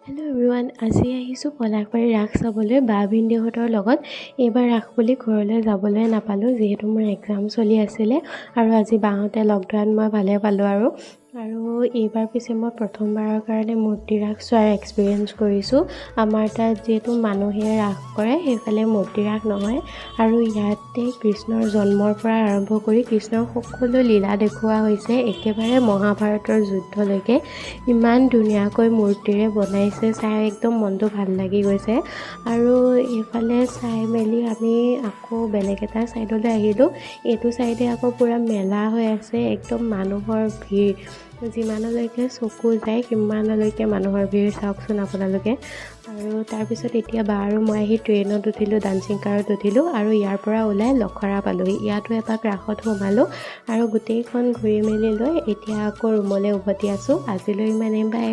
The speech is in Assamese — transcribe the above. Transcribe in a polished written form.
হেল্ল' এভৰিৱান, আজি আহিছোঁ পলাশবাৰী ৰাস চাবলৈ বা ভিনদেউহঁতৰ লগত। এইবাৰ ৰাস বুলি ঘৰলৈ যাবলৈ নাপালোঁ, যিহেতু মোৰ এক্সাম চলি আছিলে আৰু আজি বাহঁতে লগ ধৰাত মই ভালে পালোঁ আৰু এইবাৰ পিছে মই প্ৰথমবাৰৰ কাৰণে মূৰ্তি ৰাস চোৱাৰ এক্সপিৰিয়েঞ্চ কৰিছোঁ। আমাৰ তাত যিহেতু মানুহে ৰাস কৰে, সেইফালে মূৰ্তি ৰাস নহয় আৰু ইয়াতে কৃষ্ণৰ জন্মৰ পৰা আৰম্ভ কৰি কৃষ্ণৰ সকলো লীলা দেখুওৱা হৈছে, একেবাৰে মহাভাৰতৰ যুদ্ধলৈকে। ইমান ধুনীয়াকৈ মূৰ্তিৰে বনাইছে, চাই একদম মনটো ভাল লাগি গৈছে। আৰু এইফালে চাই মেলি আমি আকৌ বেলেগ এটা ছাইডলৈ আহিলোঁ। এইটো ছাইডে আকৌ পূৰা মেলা হৈ আছে, একদম মানুহৰ ভিৰ। যিমানলৈকে চকু যায় সিমানলৈকে মানুহৰ ভিৰ, চাওকচোন আপোনালোকে। আৰু তাৰপিছত এতিয়া বা আৰু মই আহি ট্ৰেইনত উঠিলোঁ, ডান্সিং কাৰত উঠিলোঁ আৰু ইয়াৰ পৰা ওলাই লখৰা পালোঁহি। ইয়াতো এপাক ৰাসত সোমালোঁ আৰু গোটেইখন ঘূৰি মেলি লৈ এতিয়া আকৌ ৰুমলৈ উভতি আছোঁ। আজিলৈ ইমানেই, বাই।